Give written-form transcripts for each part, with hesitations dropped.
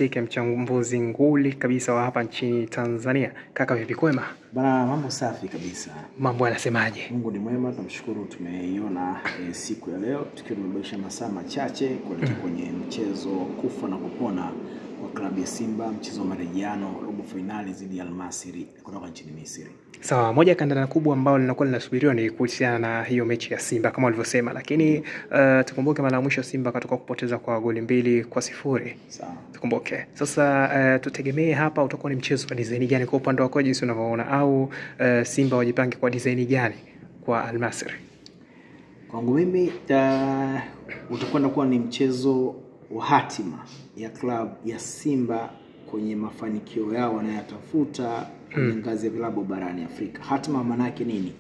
Msike, mchambuzi nguli kabisa wa hapa nchini Tanzania. Kaka vipi kwema? Bana, mambo safi kabisa. Mambo yanasemaje? Mungu ni mwema, tunamshukuru. Tumeiona siku ya leo tukiwa tumebakisha masaa machache kuelekea kwenye mchezo kufa na kupona kwa klabu ya Simba, mchezo wa marejeano robo finali dhidi ya Al Masry kutoka nchini Misri. Sawa, moja kandanda kubwa ambao linakuwa linasubiriwa ni kuhusiana na hiyo mechi ya Simba kama walivyosema, lakini tukumbuke mara ya mwisho Simba katoka kupoteza kwa goli 2-0. Sawa. Tukumbuke. Sasa tutegemee hapa utakuwa ni mchezo wa design gani kwa upande wako jinsi unavyoona, au Simba wajipange kwa design gani kwa Al Masry? Kwangu mimi utakwenda kuwa ni mchezo wa hatima ya klabu ya Simba kwenye mafanikio yao wanayotafuta kwenye ngazi ya vilabu barani Afrika. Hatima maana yake nini?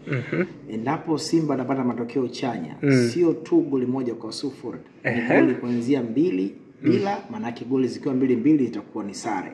Endapo Simba anapata matokeo chanya, sio tu goli 1-0, ni goli kuanzia 2 bila, maana yake goli zikiwa 2-2 itakuwa ni sare.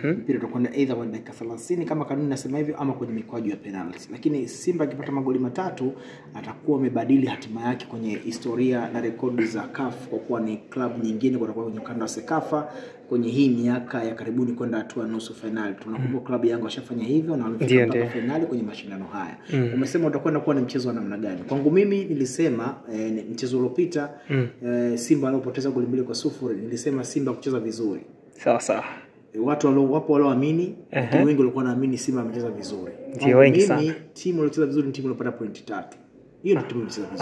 Mpira utakwenda either kwa dakika 30 kama kanuni nasema hivyo, ama kwenye mikwaju ya penalty. Lakini Simba akipata magoli 3 atakuwa amebadili hatima yake kwenye historia na rekodi za CAF, kwa kuwa ni klabu nyingine kwa kwenye kanda ya Sekafa kwenye hii miaka ya karibuni kwenda hatua nusu finali. Tunakumbuka klabu yangu washafanya hivyo na wamefika mpaka finali kwenye mashindano haya. Umesema utakwenda kuwa ni mchezo wa namna gani? Kwangu mimi nilisema mchezo uliopita Simba alipoteza goli 2-0, nilisema Simba kucheza vizuri. Sawa sawa. Watu wapo walioamini, wengi walikuwa wanaamini Simba amecheza vizuri. Ndio wengi sana. Mimi timu iliyocheza vizuri ni timu iliyopata pointi 3. Hiyo ndio timu iliyocheza vizuri.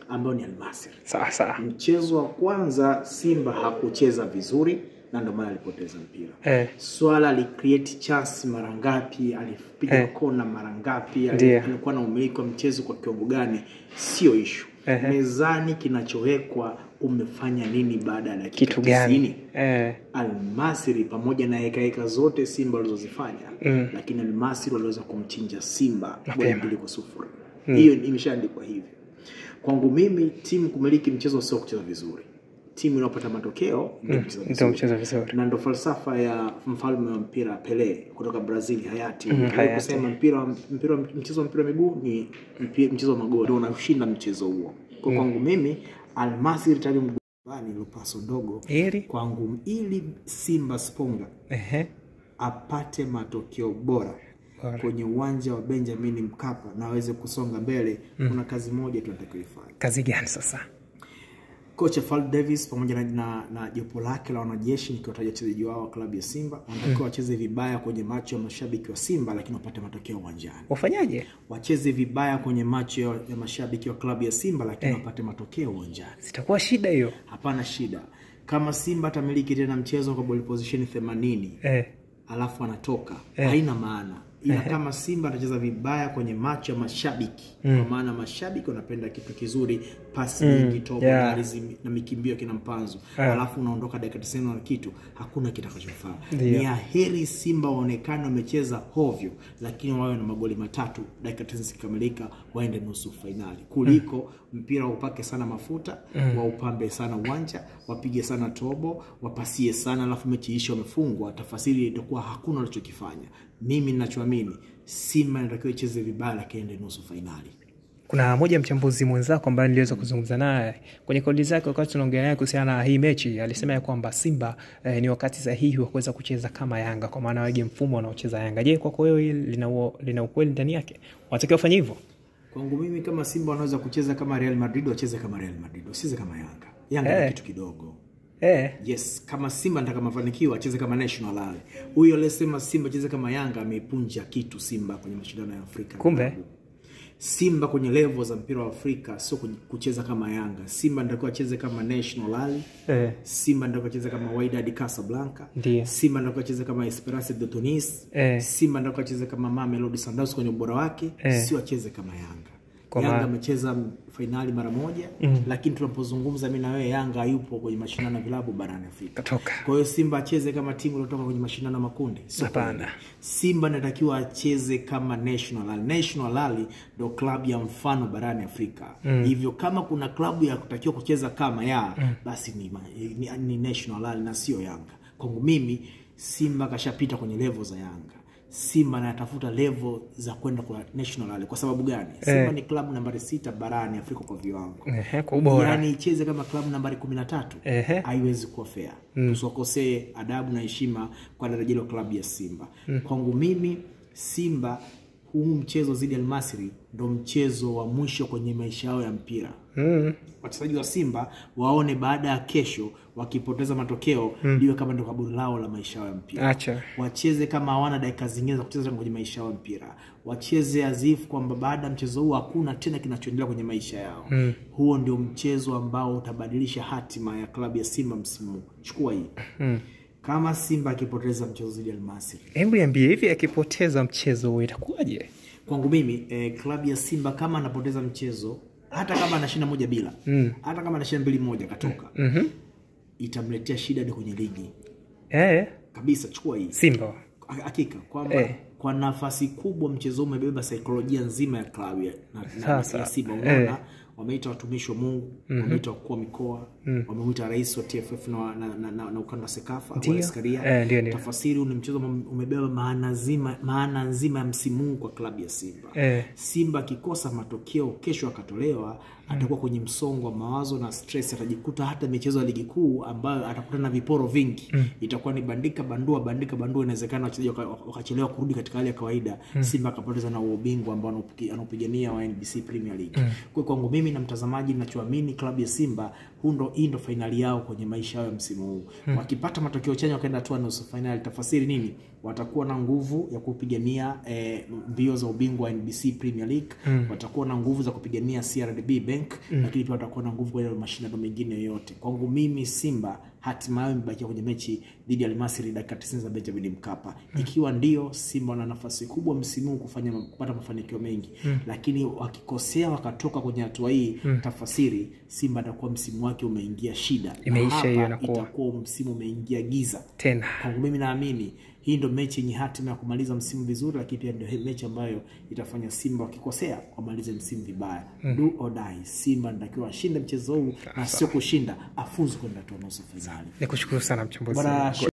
Ambayo ni Al Masry. Sawa sawa. Mchezo wa kwanza Simba hakucheza vizuri na ndio maana alipoteza mpira. Swala li create chance mara ngapi, alipiga kona mara ngapi, alikuwa na umiliki wa mchezo kwa kiwango gani, sio issue. Mezani kinachowekwa umefanya nini baada ya dakika 90. Al Masry pamoja na heka zote Simba walizozifanya, lakini Al Masry waliweza kumchinja Simba goli 2-0. Hiyo imeshaandikwa hivyo. Kwangu mimi timu kumiliki mchezo sio kucheza vizuri. Timu inapata matokeo ndio mchezo vizuri. Na ndio falsafa ya mfalme wa mpira Pele kutoka Brazil hayati. Kusema mchezo wa mpira wa miguu ni mchezo wa magoli, ndio unashinda mchezo huo. Kwa kwangu mimi Al Masry tayari mgani lupaso dogo kwangu, ili Simba Sponga apate matokeo bora kwenye uwanja wa Benjamin Mkapa na aweze kusonga mbele. Kuna kazi moja tunatakiwa ifanye. Kazi gani sasa? Kocha Fal Davis pamoja na jopo lake la wanajeshi, nikiwataja wachezaji wao wa klabu ya Simba, wanatakiwa wacheze vibaya kwenye macho ya mashabiki wa Simba lakini wapate matokeo uwanjani. Wafanyaje? Wacheze vibaya kwenye macho ya mashabiki wa klabu ya Simba lakini wapate matokeo uwanjani. Sitakuwa shida hiyo. Hapana shida. Kama Simba atamiliki tena mchezo kwa ball position 80 alafu anatoka, haina maana. Ila kama Simba atacheza vibaya kwenye macho ya mashabiki, kwa maana mashabiki wanapenda kitu kizuri, pasi nyingi, toba na mikimbio kina mpanzo, alafu unaondoka dakika 90 na kitu, hakuna kitakachofaa. Ni aheri Simba waonekane wamecheza hovyo lakini wawe na magoli 3 dakika 90 zikamilika, waende nusu finali, kuliko mpira upake sana mafuta, waupambe sana uwanja, wapige sana tobo, wapasie sana, alafu mechi isho wamefungwa. Tafasiri itakuwa hakuna walichokifanya. Mimi ninachoamini Simba inatakiwa icheze vibaya lakini iende nusu finali. Kuna moja mchambuzi mwenzako ambaye niliweza kuzungumza naye kwenye kauli zake wakati tunaongea naye kuhusiana na hii mechi, alisema ya kwamba Simba ni wakati sahihi wa kuweza kucheza kama Yanga, kwa maana wage mfumo wanaocheza Yanga. Je, kwako wewe lina ukweli ndani yake? Wanatakiwa kufanya hivyo? Kwangu mimi kama Simba wanaweza kucheza kama Real Madrid, wacheze kama Real Madrid, wasicheze kama Yanga. Yanga ni kitu kidogo. Yes, kama Simba nataka mafanikio acheze kama National Ale. Huyo aliyesema Simba cheze kama Yanga amepunja kitu Simba kwenye mashindano ya Afrika. Kumbe Simba kwenye level za mpira wa Afrika sio kucheza kama Yanga. Simba ndio acheze kama National Ale. Simba ndio acheze kama Wydad Casablanca. Simba ndio acheze kama Esperance de Tunis. Simba ndio acheze kama Mamelodi Sundowns kwenye ubora wake, sio acheze kama Yanga. Yanga amecheza finali mara moja, lakini tunapozungumza mimi na wewe Yanga hayupo kwenye mashindano ya vilabu barani Afrika. Kwa hiyo Simba acheze kama timu iliyotoka kwenye mashindano makundi. Hapana. Simba inatakiwa acheze kama National. National ndio klabu ya mfano barani Afrika. Hivyo kama kuna klabu ya kutakiwa kucheza kama basi ni National na sio Yanga. Kwangu mimi Simba kashapita kwenye level za Yanga. Simba anatafuta level za kwenda kwa national level. Kwa sababu gani? Simba ni klabu nambari 6 barani Afrika kwa viwango. Kwa ubora. Yaani icheze kama klabu nambari 13 haiwezi kuwa fair. Tusokosee adabu na heshima kwa daraja la klabu ya Simba. Kwangu mimi Simba, huu mchezo dhidi ya Al Masry ndo mchezo wa mwisho kwenye maisha yao ya mpira. Wachezaji wa Simba waone baada ya kesho wakipoteza matokeo liwe kama ndo kaburi lao la maisha yao ya mpira. Acha. Wacheze kama hawana dakika zingine za kucheza kwenye maisha yao ya mpira. Wacheze azifu kwamba baada ya mchezo huu hakuna tena kinachoendelea kwenye maisha yao. Huo ndio mchezo ambao utabadilisha hatima ya klabu ya Simba msimu huu. Chukua hii. Kama Simba akipoteza mchezo dhidi ya Al Masry. Hebu niambie, hivi akipoteza mchezo huo itakuwaje? Kwangu mimi klabu ya Simba kama anapoteza mchezo, hata kama anashinda 1-0, hata kama anashinda 2-1 katoka, itamletea shida hadi kwenye ligi. Kabisa, chukua hii. Simba. Hakika kwamba kwa nafasi kubwa mchezo umebeba saikolojia nzima ya klabu ya Simba. Unaona wameita watumishi wa Mungu, wameita wakuu wa mikoa, wameita rais wa TFF na ukanda wa Sekafa wa Iskaria. Tafasiri ni mchezo umebeba maana nzima ya msimu huu kwa klabu ya Simba. Simba kikosa matokeo kesho akatolewa, atakuwa kwenye msongo wa mawazo na stress, atajikuta hata michezo ya ligi kuu ambayo atakutana na viporo vingi itakuwa ni bandika bandua. Inawezekana wachezaji wakachelewa kurudi katika hali ya kawaida, Simba akapoteza na ubingwa ambao anapigania wa NBC Premier League. Kwa kwangu mimi na mtazamaji, ninachoamini klabu ya Simba hii ndo finali yao kwenye maisha yao ya msimu huu. Wakipata matokeo chanya wakaenda hatua nusu finali, tafasiri nini? Watakuwa na nguvu ya kupigania mbio za ubingwa wa NBC Premier League, watakuwa na nguvu za kupigania CRDB Bank, lakini pia watakuwa na nguvu kwenye mashindano mengine yote. Kwangu mimi Simba hatimaye imebakia kwenye mechi dhidi ya Al Masry dakika 90 za Benjamin Mkapa. Ikiwa ndio, Simba wana nafasi kubwa msimu huu kupata mafanikio mengi. Lakini wakikosea wakatoka kwenye hatua hii, tafasiri Simba atakuwa msimu wake umeingia shida. Imeisha hiyo na itakuwa msimu umeingia giza tena. Kwangu mimi naamini hii ndo mechi yenye hatima ya kumaliza msimu vizuri, lakini pia ndio mechi ambayo itafanya Simba wakikosea kumaliza msimu vibaya. Do or die. Simba natakiwa ashinde mchezo huu, na sio kushinda, afuzu kwenda nusu finali. Nikushukuru sana mchambuzi.